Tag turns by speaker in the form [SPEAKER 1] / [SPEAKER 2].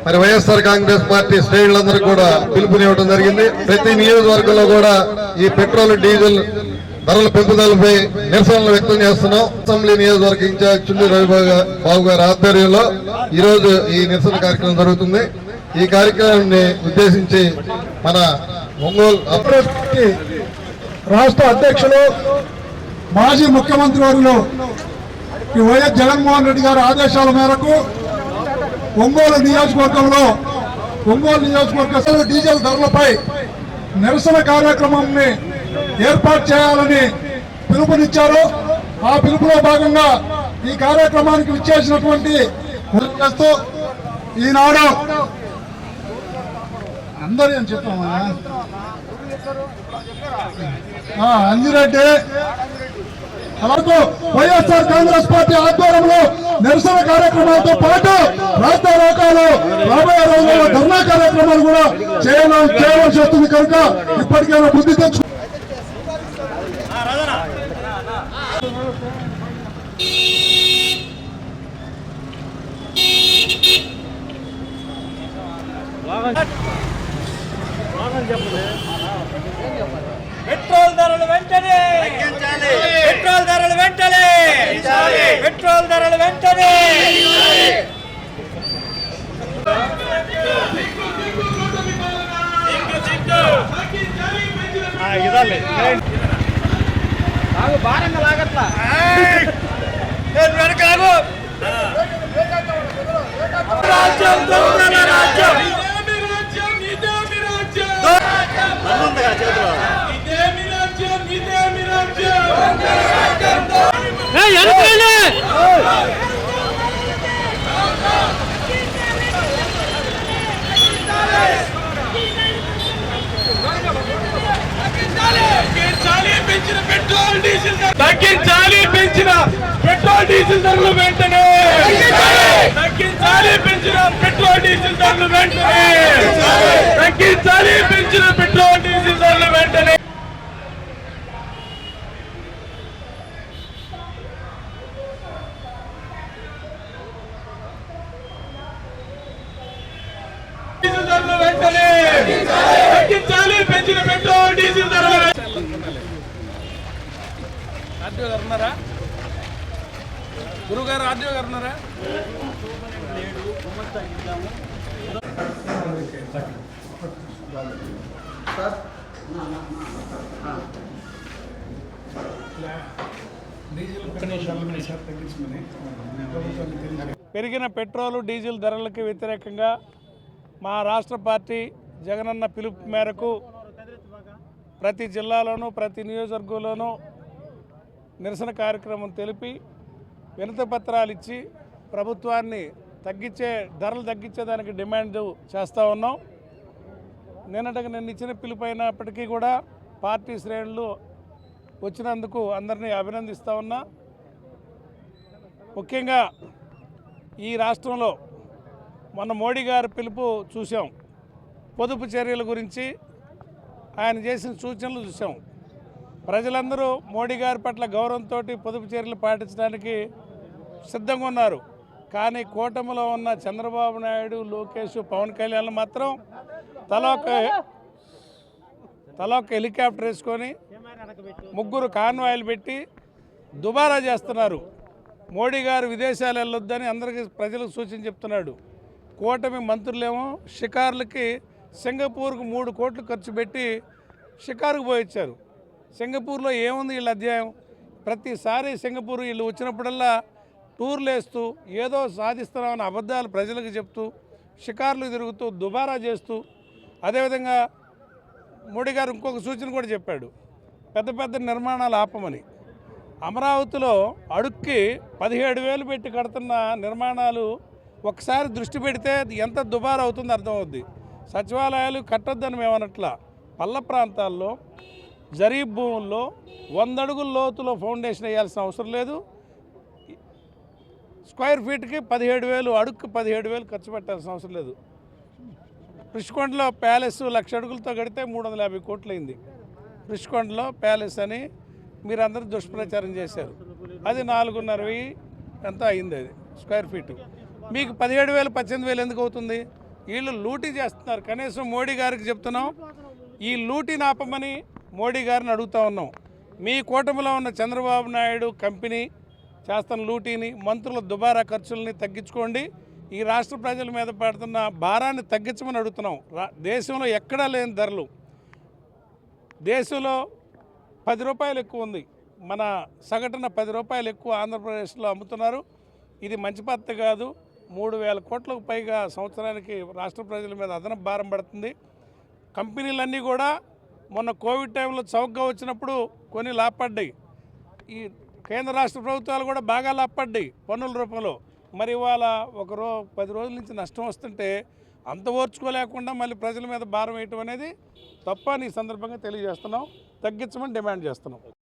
[SPEAKER 1] మరి వైఎస్ఆర్ కాంగ్రెస్ పార్టీ శ్రేణులందరూ కూడా పిలుపునివ్వడం జరిగింది. ప్రతి నియోజకవర్గంలో కూడా ఈ పెట్రోల్ డీజిల్ ధరల పెంపుదలపై నిరసనలు వ్యక్తం చేస్తున్నాం. అసెంబ్లీ నియోజకవర్గ ఇన్ఛార్జ్ చుండి రవిబాబు గారి ఆధ్వర్యంలో ఈ రోజు ఈ నిరసన కార్యక్రమం జరుగుతుంది. ఈ కార్యక్రమాన్ని ఉద్దేశించి మన ఒంగోలు
[SPEAKER 2] రాష్ట్ర అధ్యక్షులు మాజీ ముఖ్యమంత్రి వర్యులు వైఎస్ జగన్మోహన్ రెడ్డి గారి ఆదేశాల మేరకు ఒంగోలు నియోజకవర్గంలో డీజిల్ ధరలపై నిరసన కార్యక్రమాన్ని ఏర్పాటు చేయాలని పిలుపునిచ్చారు. ఆ పిలుపులో భాగంగా ఈ కార్యక్రమానికి విచ్చేసినటువంటి ఈనాడు అందరూ ఏం చెప్తామా అంజిరెడ్డి అలాగే వైఎస్ఆర్ కాంగ్రెస్ పార్టీ ఆధ్వర్యంలో నిరసన కార్యక్రమాలతో పాటు రాష్ట్ర రోకాలు రాబోయే రోజుల్లో ధర్నా కార్యక్రమాలు కూడా చేయవలసి వస్తుంది. కనుక ఇప్పటికైనా బుద్ధి తెచ్చు
[SPEAKER 3] పెట్రోల్ ధరలు వెంటనే పెట్రోల్ ధరలు వెంటనే పెట్రోల్ ధరలు వెంటనే భారంగా లాగట్లా వెనకాగు రాజ్యం రాజ్యం తగ్గించాలి పెంచిన పెట్రోల్ డీజిల్ ధరలు వెంటనే తగ్గించాలి పెంచిన పెట్రోల్ డీజిల్ ధరలు వెంటనే తగ్గించాలి పెంచిన పెట్రోల్ డీజిల్ ధరలు వెంటనే డీజిల్ ధరలు వెంటనే తగ్గించాలి పెంచిన పెట్రోల్ డీజిల్ ధరలు ఆర్డీఓ గారు ఉన్నారా? గురుగారు ఆర్డీఓ గారు ఉన్నారా? పెరిగిన పెట్రోలు డీజిల్ ధరలకు వ్యతిరేకంగా మా రాష్ట్ర పార్టీ జగనన్న పిలుపు మేరకు ప్రతి జిల్లాలోనూ ప్రతి నియోజకవర్గంలోనూ నిరసన కార్యక్రమం తెలిపి వినతి పత్రాలు ఇచ్చి ప్రభుత్వాన్ని ధరలు తగ్గించేదానికి డిమాండ్ చేస్తూ ఉన్నాం. నిన్న ఇచ్చిన పిలుపు అయినప్పటికీ కూడా పార్టీ శ్రేణులు వచ్చినందుకు అందరినీ అభినందిస్తూ ఉన్నా. ముఖ్యంగా ఈ రాష్ట్రంలో మొన్న మోడీ గారి పిలుపు చూసాం. పొదుపు చర్యల గురించి ఆయన చేసిన సూచనలు చూసాం. ప్రజలందరూ మోడీ గారి పట్ల గౌరవంతో పొదుపు చర్యలు పాటించడానికి సిద్ధంగా ఉన్నారు. కానీ కూటమిలో ఉన్న చంద్రబాబు నాయుడు, లోకేష్, పవన్ కళ్యాణ్ మాత్రం తల ఒక హెలికాప్టర్ వేసుకొని ముగ్గురు కాన్వాయిలు పెట్టి దుబారా చేస్తున్నారు. మోడీ గారు విదేశాలు వెళ్ళొద్దని అందరికీ ప్రజలకు సూచన చెప్తున్నాడు. కూటమి మంత్రులేమో షికారులకి సింగపూర్కు 3 కోట్లు ఖర్చు పెట్టి షికారుకు పోయించారు. సింగపూర్లో ఏముంది వీళ్ళ అధ్యాయం? ప్రతిసారి సింగపూర్ వీళ్ళు వచ్చినప్పుడల్లా టూర్లు వేస్తూ ఏదో సాధిస్తున్నామని అబద్ధాలు ప్రజలకు చెప్తూ షికారులు తిరుగుతూ దుబారా చేస్తూ, అదేవిధంగా మోడీ గారు ఇంకొక సూచన కూడా చెప్పాడు, పెద్ద పెద్ద నిర్మాణాలు ఆపమని. అమరావతిలో అడుక్కి 17,000 పెట్టి కడుతున్న నిర్మాణాలు ఒకసారి దృష్టి పెడితే ఎంత దుబారా అవుతుందో అర్థమవుద్ది. సచివాలయాలు కట్టొద్దని మేము అనట్లా. పల్ల ప్రాంతాల్లో జరీబ్ భూముల్లో 100 అడుగుల లోతులో ఫౌండేషన్ వేయాల్సిన అవసరం లేదు. స్క్వేర్ ఫీట్కి 17,000, అడుక్కి 17,000 ఖర్చు పెట్టాల్సిన అవసరం లేదు. రిషికొండలో ప్యాలెస్ 1,00,000 అడుగులతో కడితే 350 కోట్లు అయింది. రిషికొండలో ప్యాలెస్ అని మీరందరూ దుష్ప్రచారం చేశారు. అది 4.5 ఎంత అయింది, అది స్క్వేర్ ఫీటు. మీకు 17,000 18,000 ఎందుకు అవుతుంది? వీళ్ళు లూటీ చేస్తున్నారు. కనీసం మోడీ గారికి చెప్తున్నాం, ఈ లూటీని ఆపమని మోడీ గారిని అడుగుతా ఉన్నాం. మీ కూటమిలో ఉన్న చంద్రబాబు నాయుడు కంపెనీ చేస్తున్న లూటీని, మంత్రుల దుబారా ఖర్చుల్ని తగ్గించుకోండి. ఈ రాష్ట్ర ప్రజల మీద పడుతున్న భారాన్ని తగ్గించమని అడుగుతున్నాం. దేశంలో ఎక్కడా లేని ధరలు, దేశంలో 10 రూపాయలు ఎక్కువ ఉంది, మన సగటున 10 రూపాయలు ఎక్కువ ఆంధ్రప్రదేశ్లో అమ్ముతున్నారు. ఇది మంచి పద్ధతి కాదు. 3,000 కోట్లకు పైగా సంవత్సరానికి రాష్ట్ర ప్రజల మీద అదనపు భారం పడుతుంది. కంపెనీలన్నీ కూడా మొన్న కోవిడ్ టైంలో చౌకగా వచ్చినప్పుడు కొన్ని లాభపడ్డాయి. ఈ కేంద్ర రాష్ట్ర ప్రభుత్వాలు కూడా బాగా లాభపడ్డాయి పన్నుల రూపంలో. మరి ఇవాళ 10 రోజుల నుంచి నష్టం వస్తుంటే అంత ఓర్చుకోలేకుండా మళ్ళీ ప్రజల మీద భారం వేయటం అనేది తప్పని ఈ సందర్భంగా తెలియజేస్తున్నాం. తగ్గించమని డిమాండ్ చేస్తున్నాం.